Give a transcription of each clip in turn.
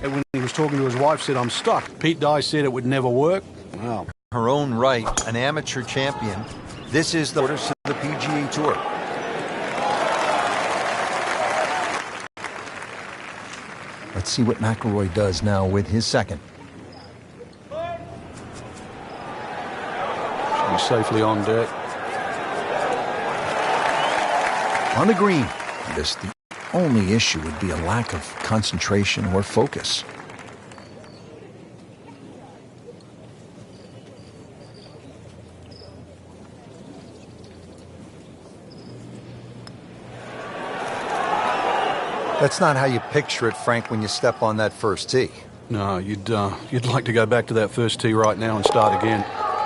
And when he was talking to his wife, said, "I'm stuck." Pete Dye said it would never work. Wow. Her own right, an amateur champion. This is the orders of the PGA Tour. Let's see what McIlroy does now with his second. Should be safely on deck. On the green. The only issue would be a lack of concentration or focus. That's not how you picture it, Frank, when you step on that first tee. No, you'd like to go back to that first tee right now and start again.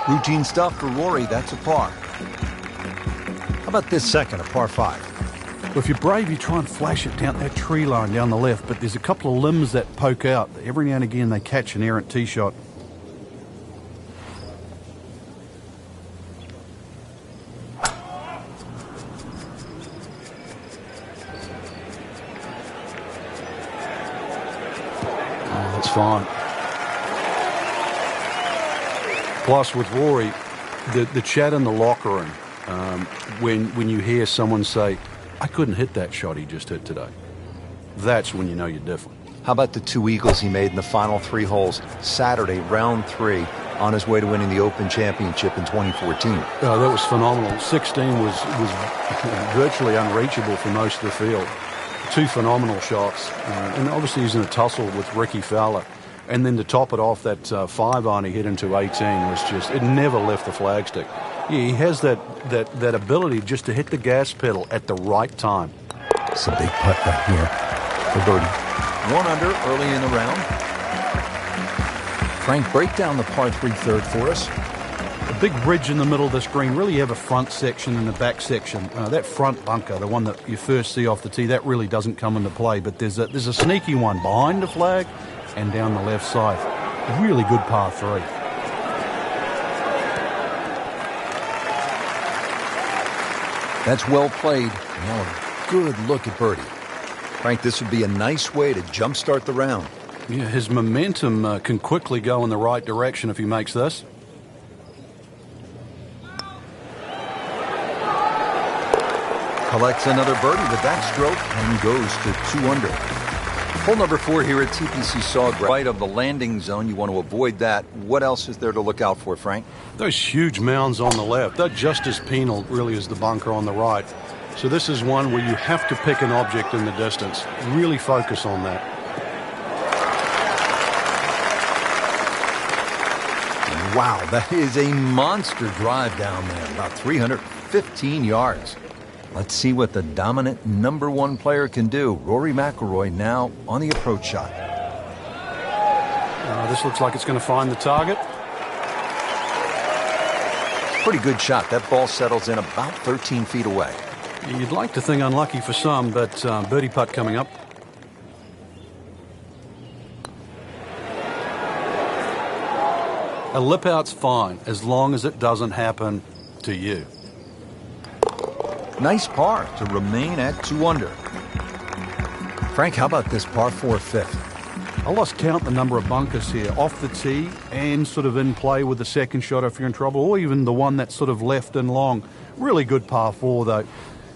Routine stuff for Rory, that's a par. How about this second, a par 5? Well, if you're brave, you try and flash it down that tree line down the left, but there's a couple of limbs that poke out. Every now and again, they catch an errant tee shot. That's fine. Plus, with Rory, the chat in the locker room, when you hear someone say, "I couldn't hit that shot he just hit today," that's when you know you're different. How about the 2 eagles he made in the final 3 holes Saturday, round 3, on his way to winning the Open Championship in 2014? That was phenomenal. 16 was virtually unreachable for most of the field. 2 phenomenal shots. And obviously he's in a tussle with Ricky Fowler. And then to top it off, that 5-iron he hit into 18 was just, it never left the flagstick. Yeah, he has that ability just to hit the gas pedal at the right time. It's a big putt right here for birdie. 1 under early in the round. Frank, break down the par 3 third for us. A big bridge in the middle of this green. Really, you have a front section and a back section. That front bunker, the one that you first see off the tee, that really doesn't come into play. But there's a sneaky one behind the flag and down the left side. Really good par 3. That's well played. Now a good look at birdie. Frank, this would be a nice way to jumpstart the round. Yeah, his momentum can quickly go in the right direction if he makes this. Collects another birdie with that stroke and goes to 2 under. Hole number 4 here at TPC Sawgrass. Right of the landing zone. You want to avoid that. What else is there to look out for, Frank? Those huge mounds on the left. They're just as penal, really, as the bunker on the right. So this is one where you have to pick an object in the distance. Really focus on that. Wow, that is a monster drive down there. About 315 yards. Let's see what the dominant number 1 player can do. Rory McIlroy now on the approach shot. This looks like it's going to find the target. Pretty good shot. That ball settles in about 13 feet away. You'd like to think unlucky for some, but birdie putt coming up. A lip out's fine as long as it doesn't happen to you. Nice par to remain at 2 under. Frank, how about this par 4 fifth? I lost count the number of bunkers here, off the tee and sort of in play with the second shot if you're in trouble, or even the one that's sort of left and long. Really good par 4 though.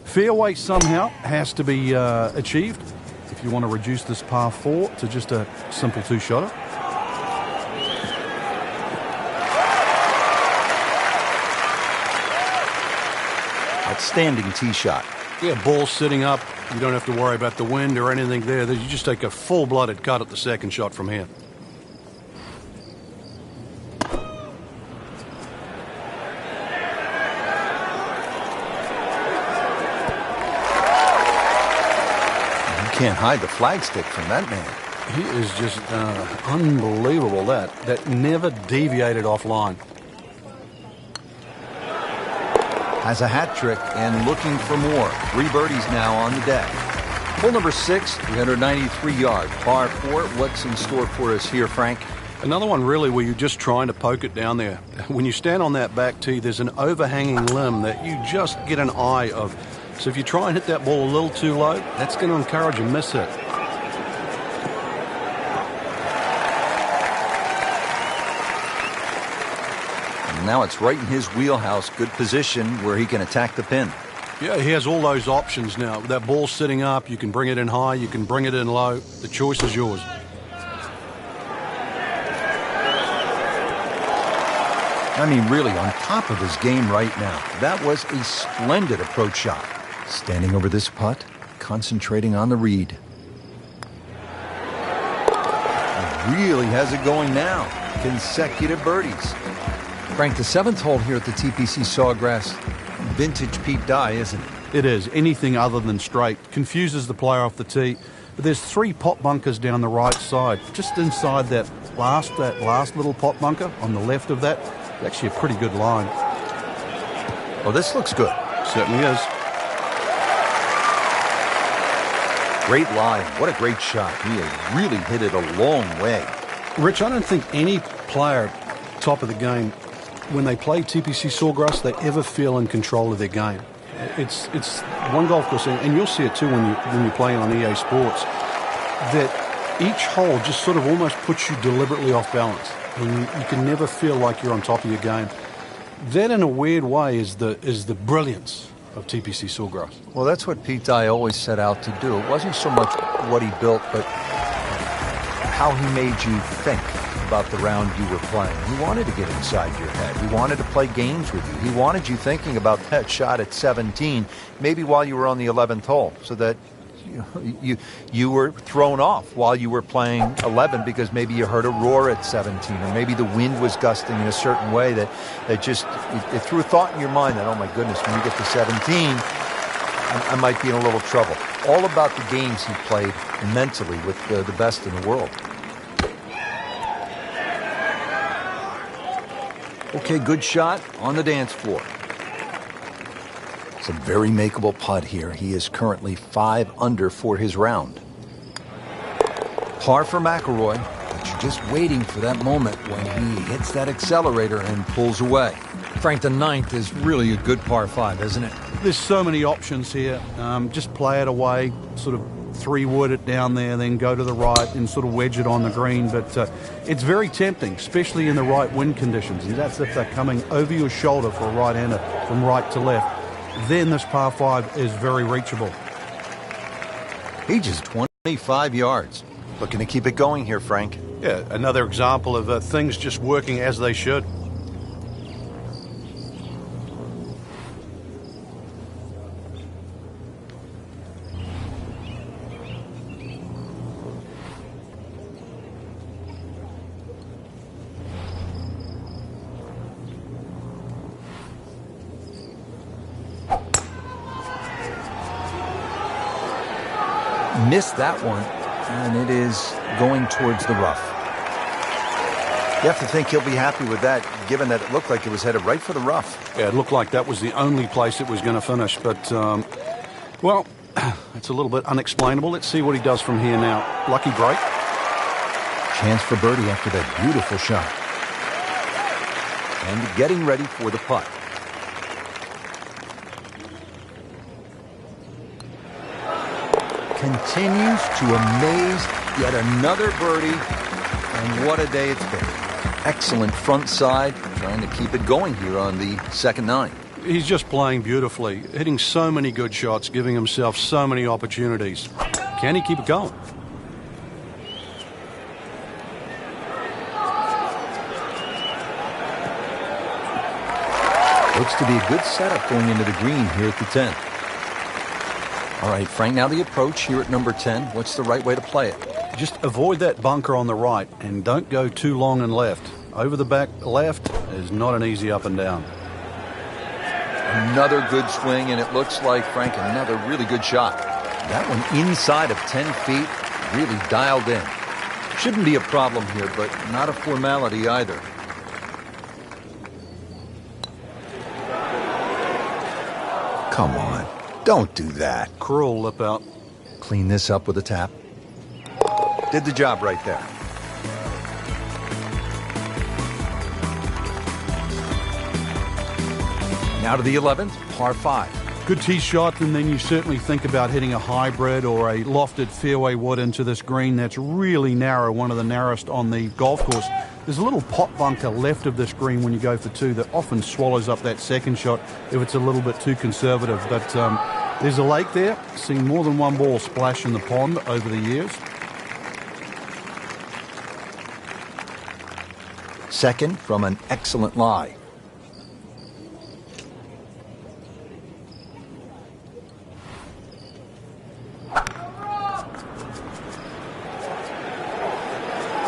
Fairway somehow has to be achieved if you want to reduce this par 4 to just a simple 2-shotter. Outstanding tee shot. Yeah, ball sitting up. You don't have to worry about the wind or anything there. You just take a full-blooded cut at the second shot from here. You can't hide the flagstick from that man. He is just unbelievable. That never deviated offline. Has a hat trick and looking for more. 3 birdies now on the deck. Hole number 6, 393 yards, par 4. What's in store for us here, Frank? Another one really where you're just trying to poke it down there. When you stand on that back tee, there's an overhanging limb that you just get an eye of. So if you try and hit that ball a little too low, that's going to encourage a miss hit. now it's right in his wheelhouse. Good position where he can attack the pin. Yeah, he has all those options now. With that ball sitting up, you can bring it in high, you can bring it in low. The choice is yours. I mean, really on top of his game right now. That was a splendid approach shot. Standing over this putt, concentrating on the read. He really has it going now. Consecutive birdies. Frank, the 7th hole here at the TPC Sawgrass, vintage Pete Dye, isn't it? It is. Anything other than straight confuses the player off the tee. But there's 3 pot bunkers down the right side. Just inside that last little pot bunker on the left of that. It's actually a pretty good line. Oh, this looks good. Certainly is. Great line. What a great shot. He has really hit it a long way. Rich, I don't think any player top of the game, when they play TPC Sawgrass, they ever feel in control of their game. It's one golf course, and you'll see it too when you play on EA Sports, that each hole just sort of almost puts you deliberately off balance. And you can never feel like you're on top of your game. That, in a weird way, is the brilliance of TPC Sawgrass. Well, that's what Pete Dye always set out to do. It wasn't so much what he built, but how he made you think about the round you were playing. He wanted to get inside your head. He wanted to play games with you. He wanted you thinking about that shot at 17, maybe while you were on the 11th hole, so that you were thrown off while you were playing 11 because maybe you heard a roar at 17, or maybe the wind was gusting in a certain way that just it threw a thought in your mind that, oh my goodness, when we get to 17, I might be in a little trouble. All about the games he played mentally with the best in the world. Okay, good shot on the dance floor. It's a very makeable putt here. He is currently 5 under for his round. Par for McIlroy, but you're just waiting for that moment when he hits that accelerator and pulls away. Frank, the 9th is really a good par 5, isn't it? There's so many options here. Just play it away, sort of 3-wood it down there, then go to the right and sort of wedge it on the green. But it's very tempting, especially in the right wind conditions. And that's if they're coming over your shoulder for a right-hander from right to left. Then this par 5 is very reachable. He just 25 yards. Looking to keep it going here, Frank. Yeah, another example of things just working as they should. Missed that one, and it is going towards the rough. You have to think he'll be happy with that, given that it looked like it was headed right for the rough. Yeah, it looked like that was the only place it was going to finish, but, well, it's a little bit unexplainable. Let's see what he does from here now. Lucky break. Chance for birdie after that beautiful shot. And getting ready for the putt. Continues to amaze. Yet another birdie, and what a day it's been. Excellent front side, trying to keep it going here on the second 9. He's just playing beautifully, hitting so many good shots, giving himself so many opportunities. Can he keep it going? Looks to be a good setup going into the green here at the 10th. All right, Frank, now the approach here at number 10. What's the right way to play it? Just avoid that bunker on the right and don't go too long and left. Over the back left is not an easy up and down. Another good swing, and it looks like, Frank, another really good shot. That one inside of 10 feet, really dialed in. Shouldn't be a problem here, but not a formality either. Come on. Don't do that. Cruel lip out. Clean this up with a tap. Did the job right there. Now to the 11th, par 5. Good tee shot, and then you certainly think about hitting a hybrid or a lofted fairway wood into this green that's really narrow, one of the narrowest on the golf course. There's a little pot bunker left of this green when you go for 2 that often swallows up that second shot if it's a little bit too conservative. But there's a lake there. Seen more than one ball splash in the pond over the years. Second from an excellent lie.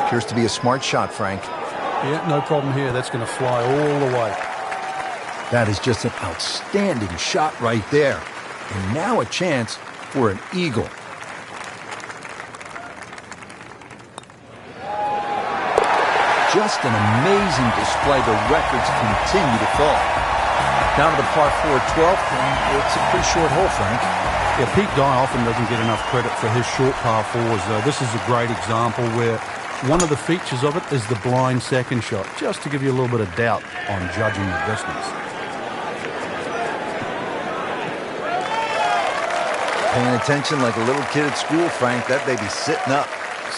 Appears to be a smart shot, Frank. Yeah, no problem here. That's going to fly all the way. That is just an outstanding shot right there. And now a chance for an eagle. Just an amazing display. The records continue to fall. Down to the par 4 12th, and it's a pretty short hole, Frank. Yeah, Pete Dye often doesn't get enough credit for his short par 4s, though. This is a great example where one of the features of it is the blind second shot, just to give you a little bit of doubt on judging the distance. Paying attention like a little kid at school, Frank. That baby's sitting up.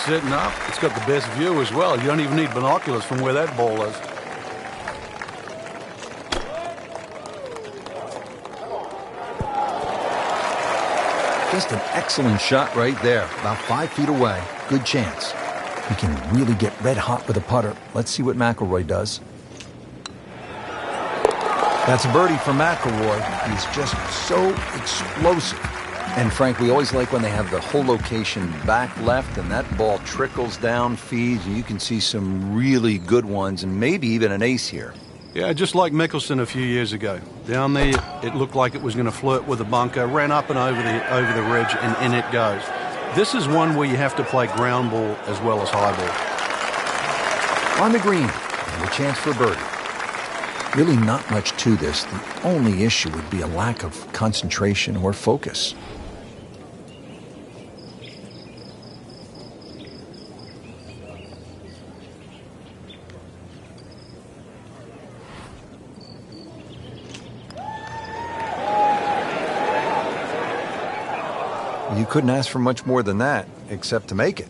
Sitting up. It's got the best view as well. You don't even need binoculars from where that ball is. Just an excellent shot right there. About 5 feet away. Good chance. He can really get red hot with a putter. Let's see what McIlroy does. That's a birdie for McIlroy. He's just so explosive. And Frank, we always like when they have the whole location back left and that ball trickles down, feeds, and you can see some really good ones and maybe even an ace here. Yeah, just like Mickelson a few years ago. Down there, it looked like it was going to flirt with the bunker, ran up and over the ridge, and in it goes. This is one where you have to play ground ball as well as high ball. On the green, and a chance for a birdie. Really not much to this. The only issue would be a lack of concentration or focus. You couldn't ask for much more than that, except to make it.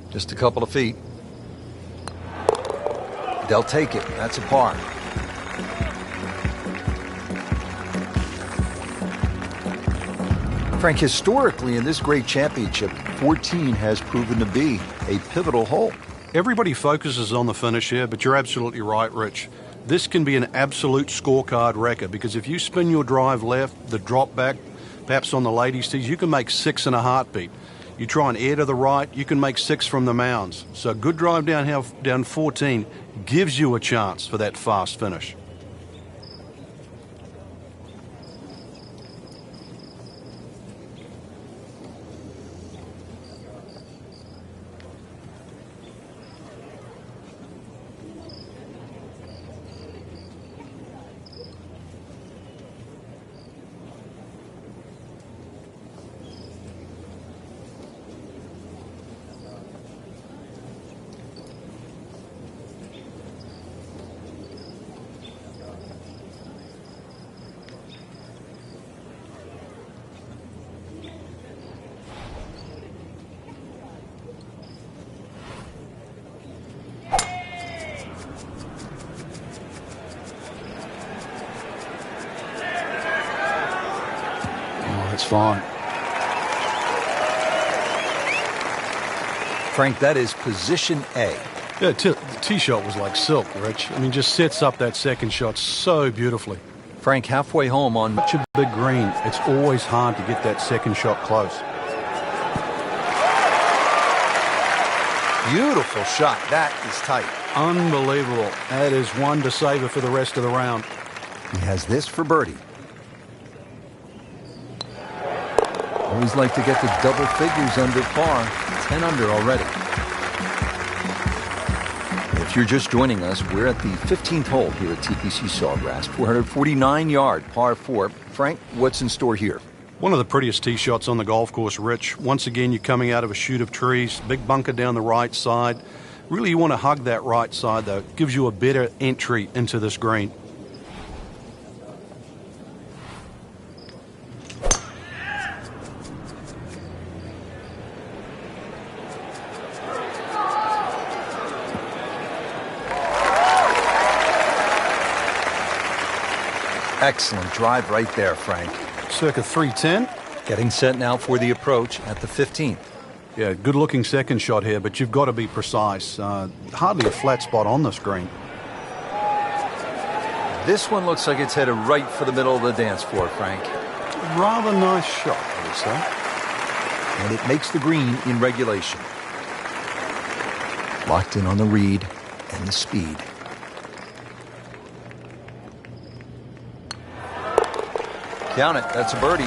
Just a couple of feet. They'll take it. That's a par. Frank, historically in this great championship, 14 has proven to be a pivotal hole. Everybody focuses on the finish here, but you're absolutely right, Rich. This can be an absolute scorecard wrecker because if you spin your drive left, the drop back, perhaps on the ladies' tees, you can make 6 in a heartbeat. You try and air to the right, you can make 6 from the mounds. So a good drive down 14 gives you a chance for that fast finish. It's fine. Frank, that is position A. Yeah, the tee shot was like silk, Rich. I mean, just sets up that second shot so beautifully. Frank, halfway home on such a big green, it's always hard to get that second shot close. Beautiful shot. That is tight. Unbelievable. That is one to savor for the rest of the round. He has this for birdie. Always like to get the double figures under par. 10 under already. If you're just joining us, we're at the 15th hole here at TPC Sawgrass. 449-yard par 4. Frank, what's in store here? One of the prettiest tee shots on the golf course, Rich. Once again, you're coming out of a chute of trees. Big bunker down the right side. Really, you want to hug that right side, though. It gives you a better entry into this green. Excellent drive right there, Frank. Circa 310. Getting set now for the approach at the 15th. Yeah, good-looking second shot here, but you've got to be precise. Hardly a flat spot on this green. This one looks like it's headed right for the middle of the dance floor, Frank. Rather nice shot, I would say. And it makes the green in regulation. Locked in on the read and the speed. Count it, that's a birdie.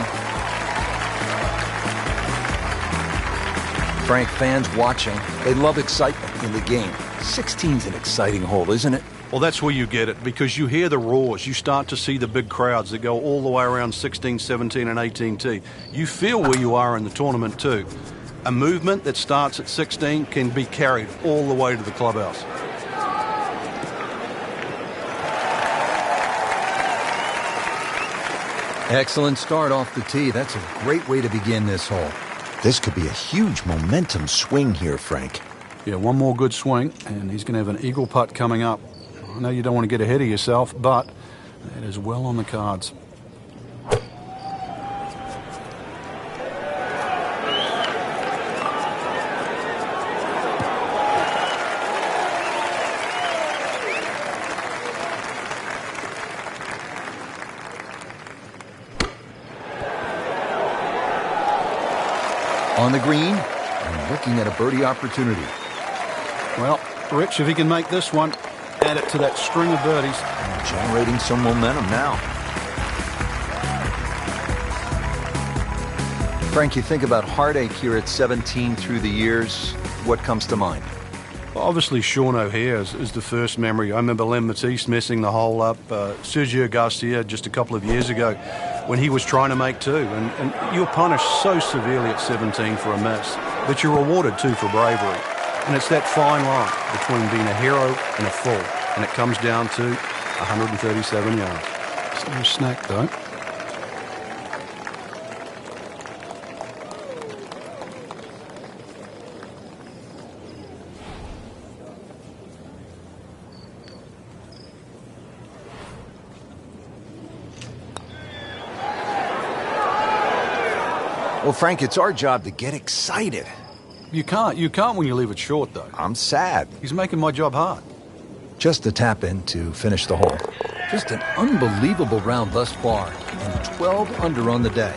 Frank, fans watching, they love excitement in the game. 16's an exciting hole, isn't it? Well, that's where you get it, because you hear the roars. You start to see the big crowds that go all the way around 16, 17, and 18T. You feel where you are in the tournament, too. A movement that starts at 16 can be carried all the way to the clubhouse. Excellent start off the tee. That's a great way to begin this hole. This could be a huge momentum swing here, Frank. Yeah, one more good swing, and he's going to have an eagle putt coming up. I know you don't want to get ahead of yourself, but it is well on the cards. On the green, and looking at a birdie opportunity. Well, Rich, if he can make this one, add it to that string of birdies. Generating some momentum now. Frank, you think about heartache here at 17 through the years. What comes to mind? Well, obviously, Sean O'Hare is the first memory. I remember Len Matisse messing the hole up. Sergio Garcia just a couple of years ago when he was trying to make two. And you're punished so severely at 17 for a miss, but you're rewarded too for bravery. And it's that fine line between being a hero and a fool. And it comes down to 137 yards. Still a snack, though. Well, Frank, it's our job to get excited. You can't when you leave it short, though. I'm sad. He's making my job hard. Just a tap in to finish the hole. Just an unbelievable round thus far, and 12 under on the day.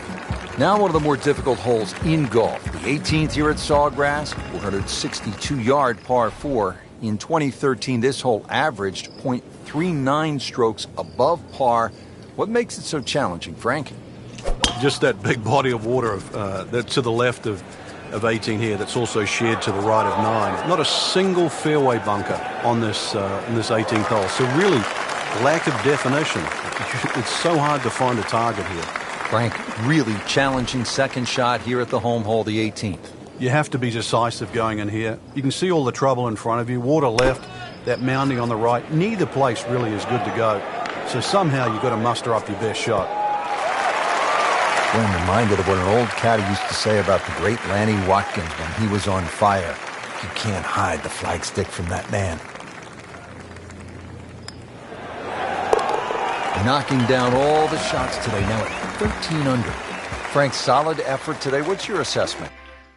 Now one of the more difficult holes in golf. The 18th here at Sawgrass, 462-yard par 4. In 2013, this hole averaged .39 strokes above par. What makes it so challenging, Frank? Just that big body of water to the left of 18 here that's also shared to the right of 9. Not a single fairway bunker on this in this 18th hole. So really, lack of definition. It's so hard to find a target here. Frank, really challenging second shot here at the home hole, the 18th. You have to be decisive going in here. You can see all the trouble in front of you. Water left, that mounding on the right. Neither place really is good to go. So somehow you've got to muster up your best shot. Well, I'm reminded of what an old caddy used to say about the great Lanny Watkins when he was on fire. You can't hide the flagstick from that man. Knocking down all the shots today, now at 13 under. Frank, solid effort today. What's your assessment?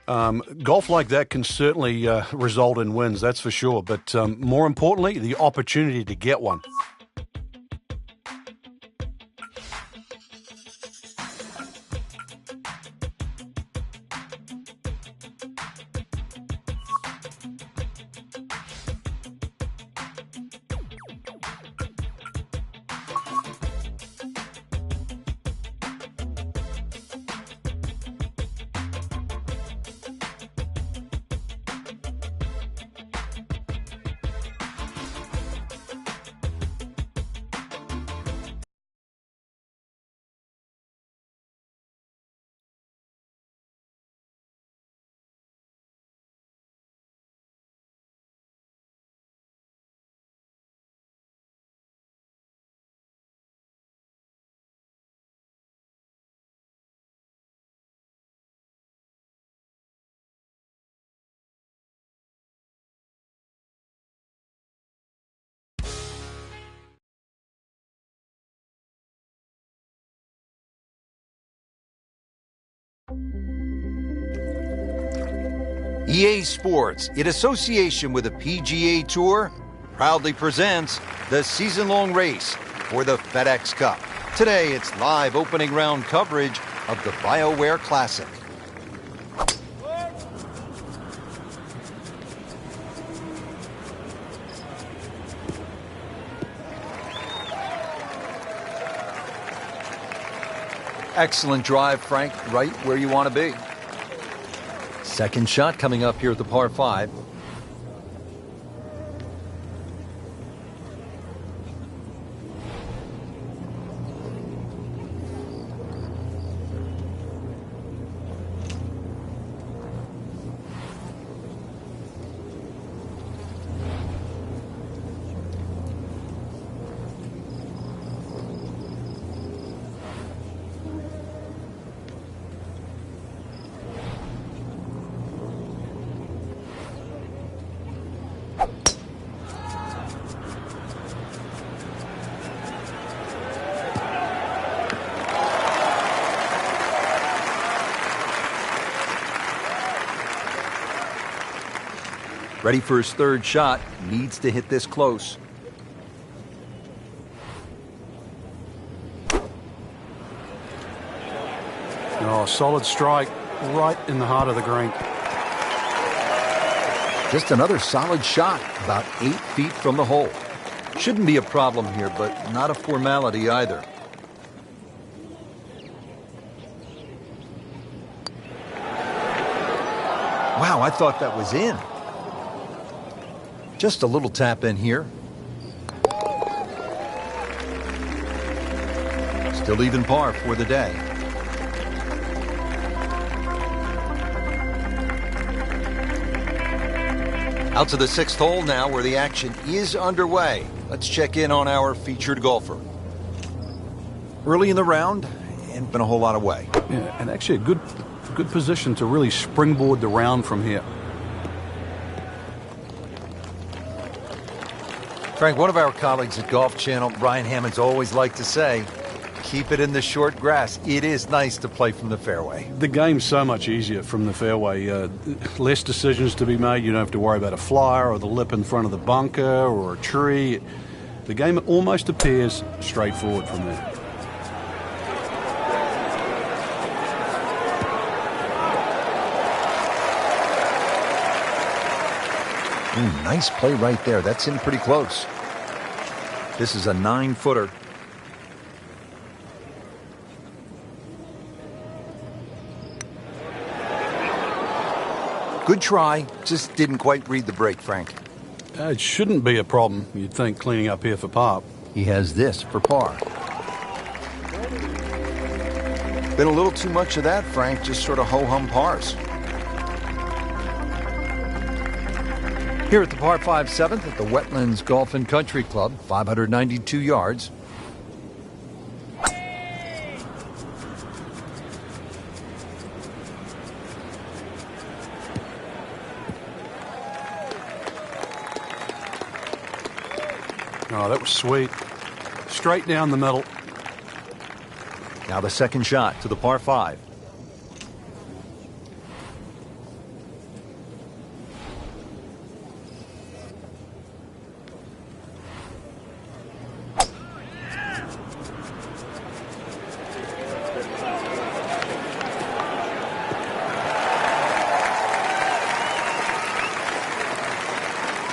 Golf like that can certainly result in wins, that's for sure. But more importantly, the opportunity to get one. EA Sports, in association with the PGA Tour, proudly presents the season-long race for the FedEx Cup. Today, it's live opening round coverage of the BioWare Classic. Excellent drive, Frank, right where you want to be. Second shot coming up here at the par 5. Ready for his third shot. Needs to hit this close. Oh, solid strike right in the heart of the green. Just another solid shot, about 8 feet from the hole. Shouldn't be a problem here, but not a formality either. Wow, I thought that was in. Just a little tap in here. Still even par for the day. Out to the 6th hole now, where the action is underway. Let's check in on our featured golfer. Early in the round, and been a whole lot away. Yeah, and actually a good position to really springboard the round from here. Frank, one of our colleagues at Golf Channel, Brian Hammond's always liked to say, keep it in the short grass. It is nice to play from the fairway. The game's so much easier from the fairway. Less decisions to be made. You don't have to worry about a flyer or the lip in front of the bunker or a tree. The game almost appears straightforward from there. Nice play right there. That's in pretty close. This is a 9-footer. Good try. Just didn't quite read the break, Frank. It shouldn't be a problem, you'd think, cleaning up here for par. He has this for par. Been a little too much of that, Frank. Just sort of ho-hum pars. Here at the par 5 7th at the Wetlands Golf and Country Club, 592 yards. Oh, that was sweet. Straight down the middle. Now the second shot to the par 5.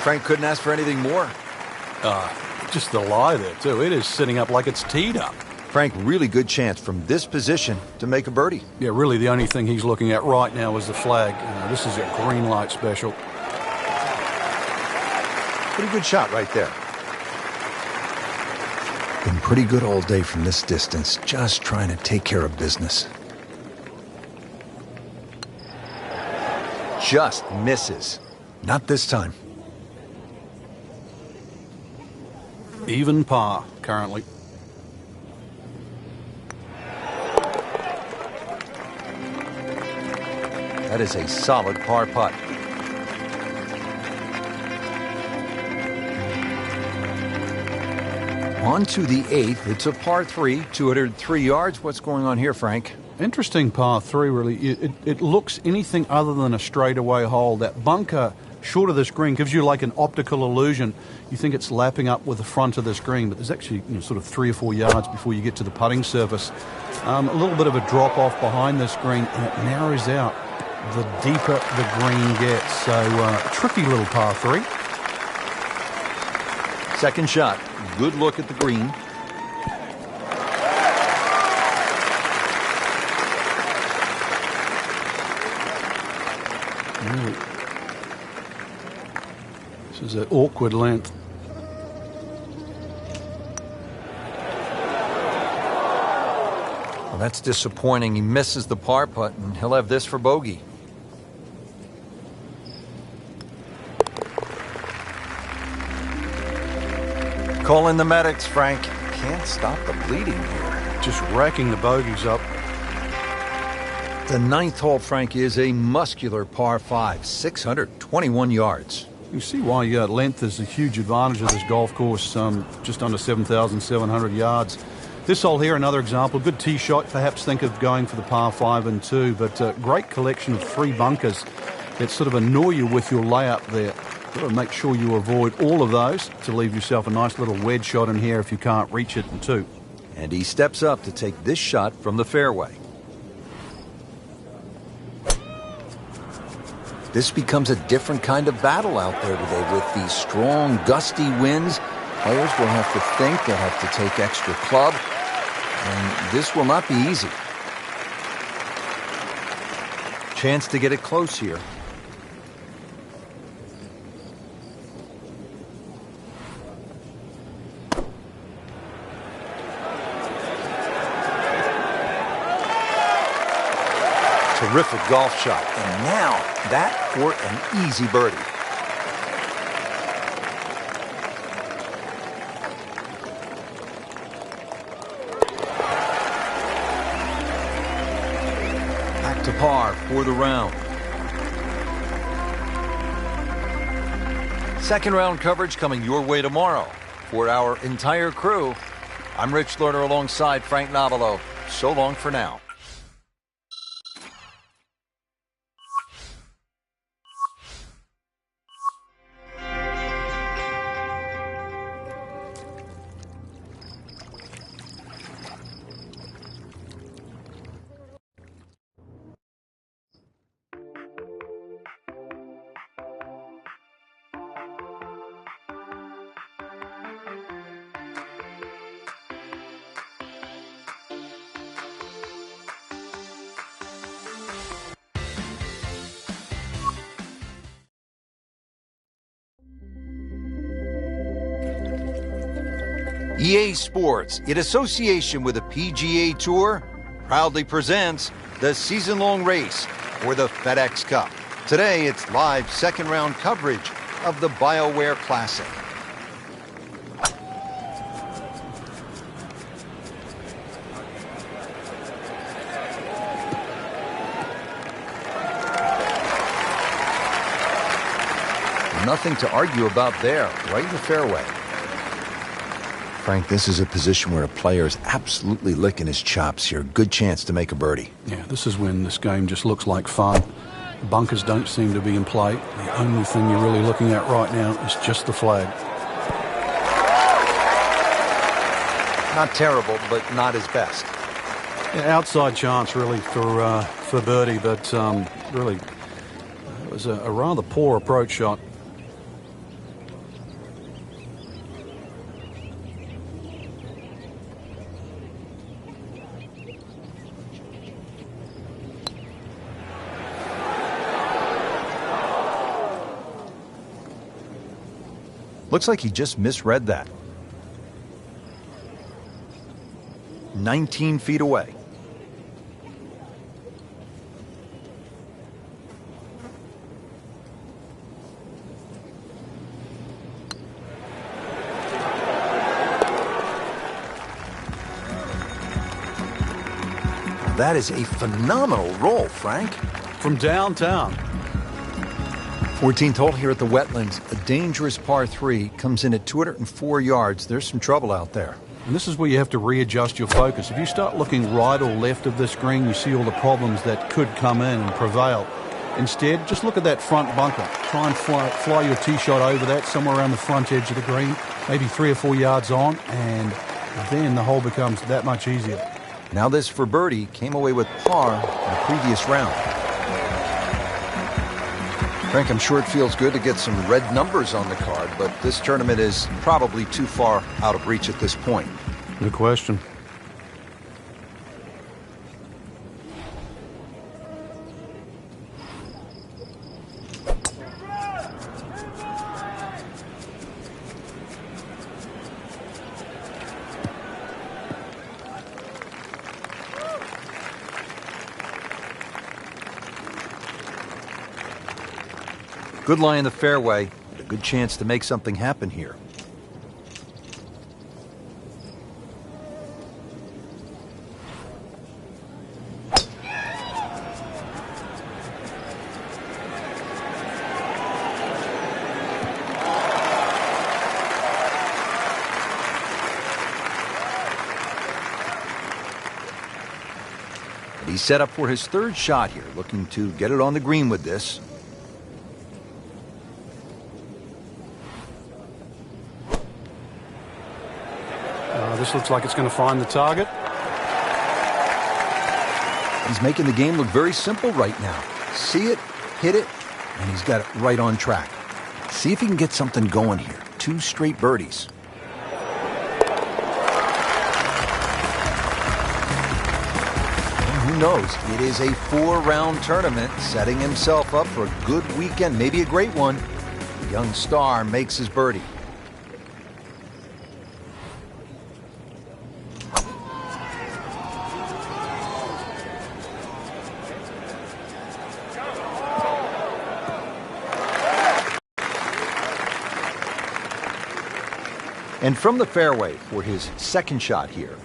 Frank couldn't ask for anything more. Just the lie there, too. It is sitting up like it's teed up. Frank, really good chance from this position to make a birdie. Yeah, really the only thing he's looking at right now is the flag. This is a green light special. Pretty good shot right there. Been pretty good all day from this distance, just trying to take care of business. Just misses. Not this time. Even par, currently. That is a solid par putt. On to the 8th. It's a par 3, 203 yards. What's going on here, Frank? Interesting par 3, really. It looks anything other than a straightaway hole. That bunker short of this green gives you like an optical illusion. You think it's lapping up with the front of this green, but there's actually sort of 3 or 4 yards before you get to the putting surface. A little bit of a drop off behind this green, and it narrows out the deeper the green gets. So tricky little par 3. Second shot. Good look at the green. This is an awkward length. Well, that's disappointing. He misses the par putt, and he'll have this for bogey. Call in the medics, Frank. Can't stop the bleeding here. Just racking the bogeys up. The 9th hole, Frank, is a muscular par 5, 621 yards. You see why length is a huge advantage of this golf course, just under 7,700 yards. This hole here, another example, good tee shot, perhaps think of going for the par 5 and 2, but great collection of 3 bunkers that sort of annoy you with your layup there. Got to make sure you avoid all of those to leave yourself a nice little wedge shot in here if you can't reach it in 2. And he steps up to take this shot from the fairway. This becomes a different kind of battle out there today with these strong, gusty winds. Players will have to think, they'll have to take extra club, and this will not be easy. Chance to get it close here. Terrific golf shot, and now that for an easy birdie. Back to par for the round. Second round coverage coming your way tomorrow. For our entire crew, I'm Rich Lerner alongside Frank Nobilo. So long for now. EA Sports, in association with the PGA Tour, proudly presents the season-long race for the FedEx Cup. Today, it's live second-round coverage of the BioWare Classic. Nothing to argue about there, right in the fairway. Frank, this is a position where a player is absolutely licking his chops here. Good chance to make a birdie. Yeah, this is when this game just looks like fun. The bunkers don't seem to be in play. The only thing you're really looking at right now is just the flag. Not terrible, but not his best. Yeah, outside chance really for birdie, but really it was a rather poor approach shot. Looks like he just misread that. 19 feet away. That is a phenomenal roll, Frank. From downtown. 14th hole here at the Wetlands. A dangerous par 3 comes in at 204 yards. There's some trouble out there. And this is where you have to readjust your focus. If you start looking right or left of this green, you see all the problems that could come in and prevail. Instead, just look at that front bunker. Try and fly your tee shot over that, somewhere around the front edge of the green, maybe 3 or 4 yards on, and then the hole becomes that much easier. Now this for birdie came away with par in the previous round. Frank, I'm sure it feels good to get some red numbers on the card, but this tournament is probably too far out of reach at this point. Good question. Good lie in the fairway, and a good chance to make something happen here. And he's set up for his third shot here, looking to get it on the green with this. This looks like it's going to find the target. He's making the game look very simple right now. See it, hit it, and he's got it right on track. See if he can get something going here. 2 straight birdies. And who knows? It is a 4-round tournament, setting himself up for a good weekend, maybe a great one. The young star makes his birdie. And from the fairway for his second shot here.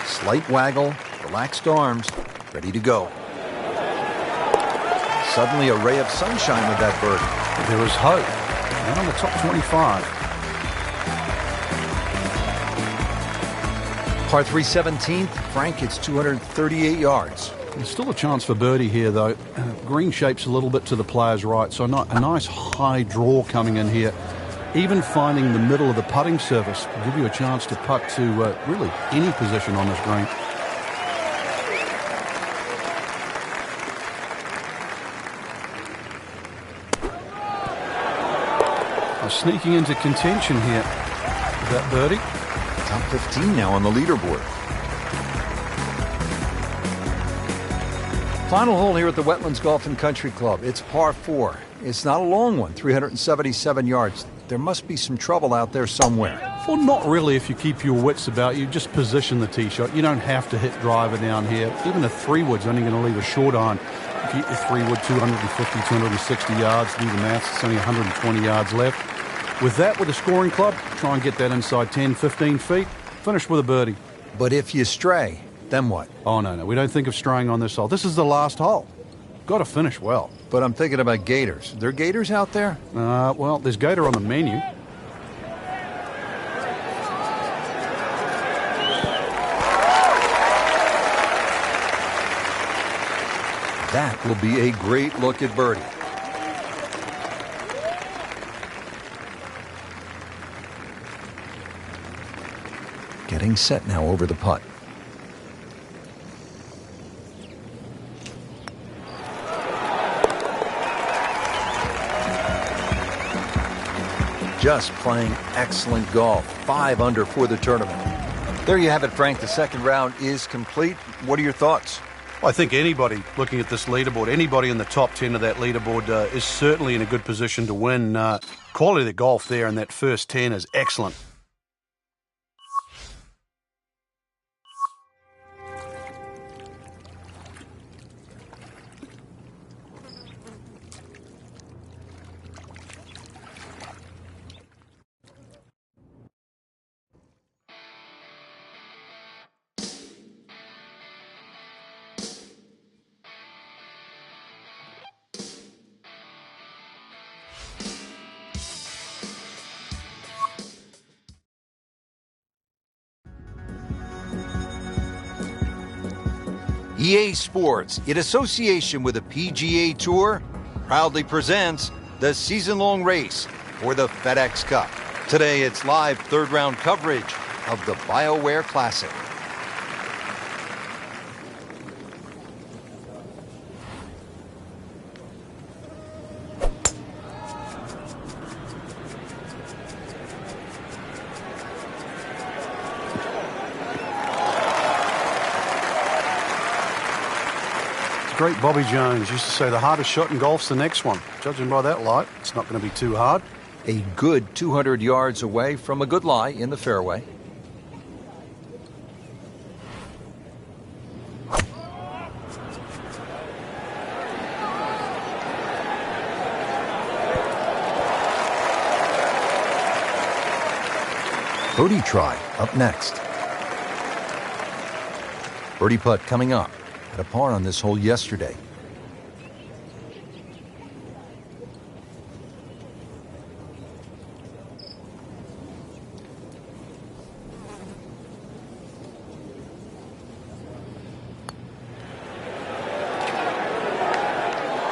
Slight waggle, relaxed arms, ready to go. Suddenly a ray of sunshine with that birdie. There was hope. And on the top 25. Par 3 17th, Frank, it's 238 yards. There's still a chance for birdie here, though. Green shape's a little bit to the player's right, so a nice high draw coming in here. Even finding the middle of the putting surface will give you a chance to putt to really any position on this green. Sneaking into contention here, that birdie. Top 15 now on the leaderboard. Final hole here at the Wetlands Golf and Country Club. It's par 4. It's not a long one, 377 yards. There must be some trouble out there somewhere. Well, not really if you keep your wits about you. Just position the tee shot. You don't have to hit driver down here. Even a 3-wood's only going to leave a short iron. If you hit the 3-wood 250, 260 yards, do the maths, it's only 120 yards left. With that, with a scoring club, try and get that inside 10, 15 feet. Finish with a birdie. But if you stray, then what? Oh, no. We don't think of straying on this hole. This is the last hole. Got to finish well. But I'm thinking about gators. Are there gators out there? Well, there's gator on the menu. That will be a great look at birdie. Getting set now over the putt. Just playing excellent golf. 5 under for the tournament. There you have it, Frank. The second round is complete. What are your thoughts? I think anybody looking at this leaderboard, anybody in the top 10 of that leaderboard is certainly in a good position to win. Quality of the golf there in that first 10 is excellent. EA Sports, in association with the PGA Tour, proudly presents the season-long race for the FedEx Cup. Today, it's live third-round coverage of the BioWare Classic. Great Bobby Jones used to say the hardest shot in golf's the next one. Judging by that light, it's not going to be too hard. A good 200 yards away from a good lie in the fairway. Birdie try up next. Birdie putt coming up. Had a par on this hole yesterday.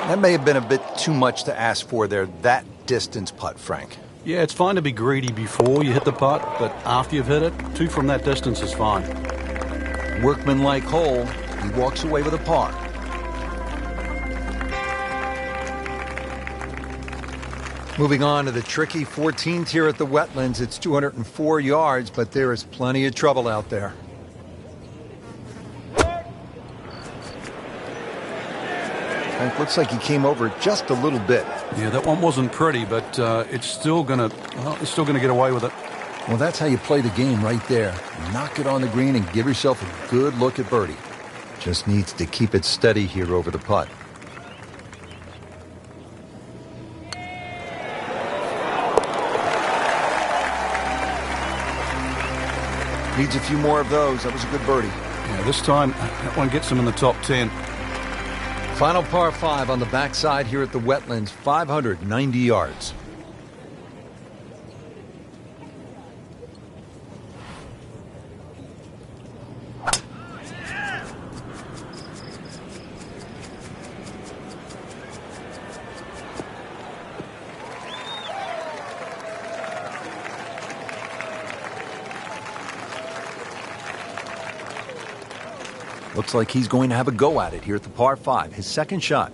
That may have been a bit too much to ask for there, that distance putt, Frank. Yeah, it's fine to be greedy before you hit the putt, but after you've hit it, 2 from that distance is fine. Workmanlike hole. He walks away with a par. Moving on to the tricky 14th here at the Wetlands. It's 204 yards, but there is plenty of trouble out there. Frank, looks like he came over just a little bit. Yeah, that one wasn't pretty, but it's still gonna get away with it. Well, that's how you play the game right there. Knock it on the green and give yourself a good look at birdie. Just needs to keep it steady here over the putt. Needs a few more of those. That was a good birdie. Yeah, this time that one gets him in the top 10. Final par 5 on the backside here at the Wetlands, 590 yards. Looks like he's going to have a go at it here at the par 5, his second shot.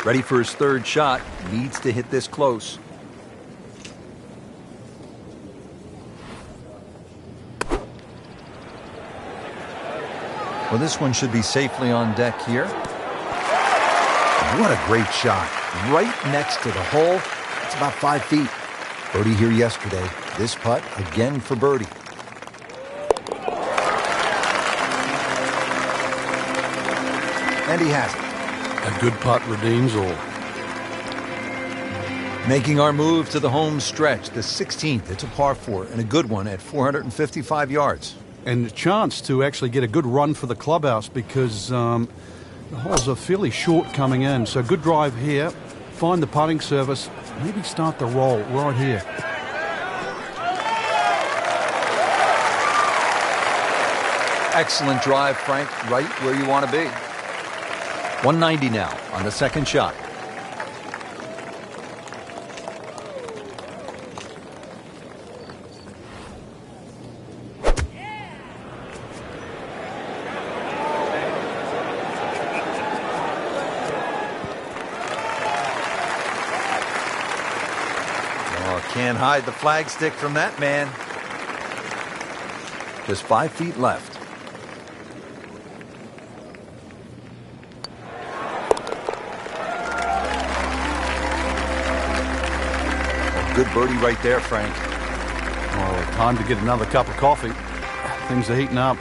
Ready for his third shot, needs to hit this close. Well, this one should be safely on deck here. What a great shot. Right next to the hole. It's about 5 feet. Birdie here yesterday. This putt again for birdie. And he has it. A good putt redeems all. Making our move to the home stretch, the 16th. It's a par 4 and a good one at 455 yards. And a chance to actually get a good run for the clubhouse because the holes are fairly short coming in. So good drive here, find the putting surface, maybe start the roll right here. Excellent drive, Frank, right where you want to be. 190 now on the second shot. Can't hide the flagstick from that man. Just 5 feet left. A good birdie right there, Frank. Oh, time to get another cup of coffee. Things are heating up.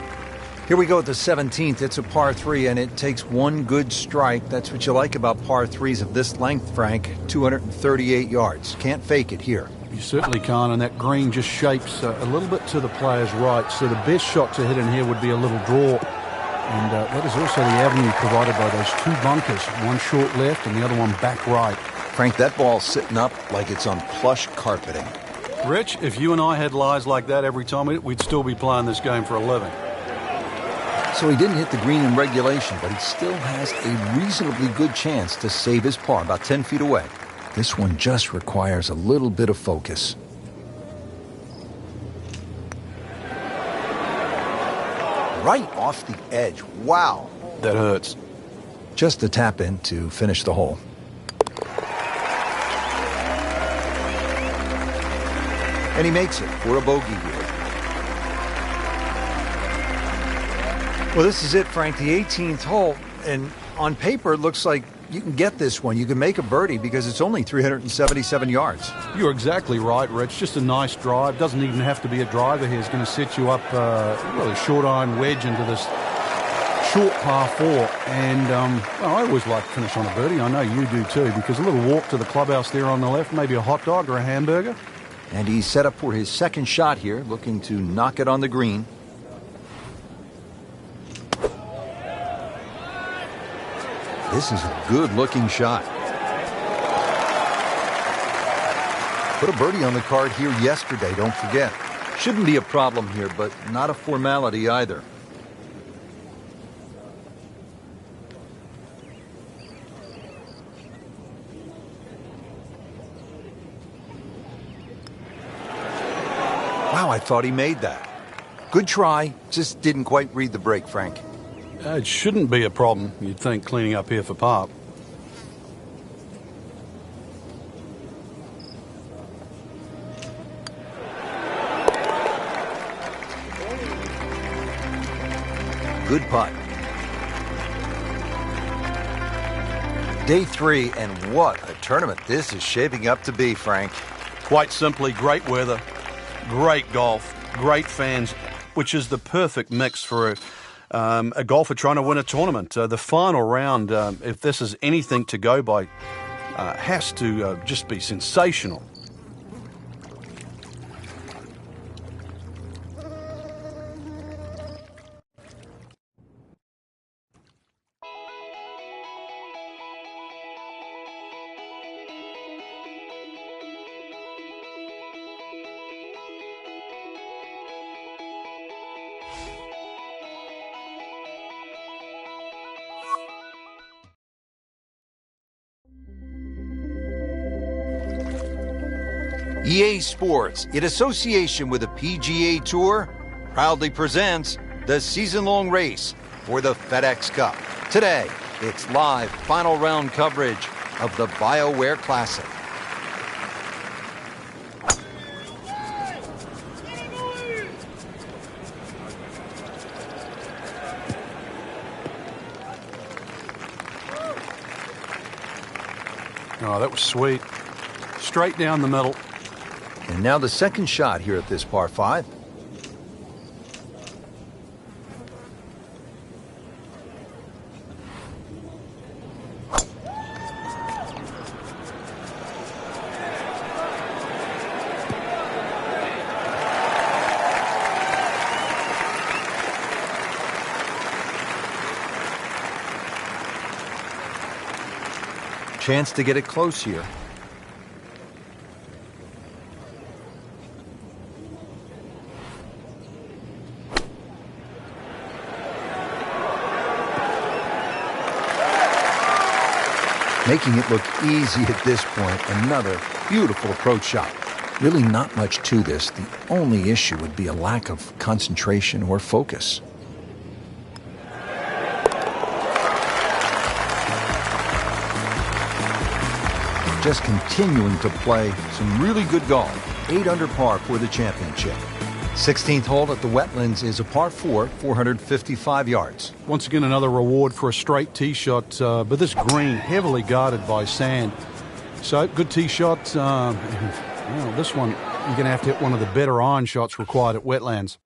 Here we go at the 17th. It's a par 3, and it takes one good strike. That's what you like about par 3s of this length, Frank. 238 yards. Can't fake it here. You certainly can't, and that green just shapes a little bit to the player's right. So the best shot to hit in here would be a little draw. And that is also the avenue provided by those two bunkers. One short left and the other one back right. Frank, that ball's sitting up like it's on plush carpeting. Rich, if you and I had lies like that every time, we'd still be playing this game for a living. So he didn't hit the green in regulation, but he still has a reasonably good chance to save his par, about 10 feet away. This one just requires a little bit of focus. Right off the edge. Wow. That hurts. Just a tap in to finish the hole. And he makes it for a bogey here. Well, this is it, Frank, the 18th hole. And on paper, it looks like you can get this one. You can make a birdie because it's only 377 yards. You're exactly right, Rich. Just a nice drive. Doesn't even have to be a driver here. It's going to set you up really short iron wedge into this short par 4. And well, I always like to finish on a birdie. I know you do too, because a little walk to the clubhouse there on the left, maybe a hot dog or a hamburger. And he's set up for his second shot here, looking to knock it on the green. This is a good-looking shot. Put a birdie on the card here yesterday, don't forget. Shouldn't be a problem here, but not a formality either. Wow, I thought he made that. Good try, just didn't quite read the break, Frank. It shouldn't be a problem, you'd think, cleaning up here for par. Good putt. Day 3, and what a tournament this is shaping up to be, Frank. Quite simply, great weather, great golf, great fans, which is the perfect mix for a golfer trying to win a tournament. The final round, if this is anything to go by, has to just be sensational. EA Sports, in association with the PGA Tour, proudly presents the season-long race for the FedEx Cup. Today, it's live final round coverage of the BioWare Classic. Oh, that was sweet. Straight down the middle. And now the second shot here at this par 5. Chance to get it close here. Making it look easy at this point. Another beautiful approach shot. Really not much to this. The only issue would be a lack of concentration or focus. Just continuing to play some really good golf. 8 under par for the championship. 16th hole at the Wetlands is a par 4, 455 yards. Once again, another reward for a straight tee shot, but this green heavily guarded by sand. So, good tee shot. Well, this one, you're going to have to hit one of the better iron shots required at Wetlands.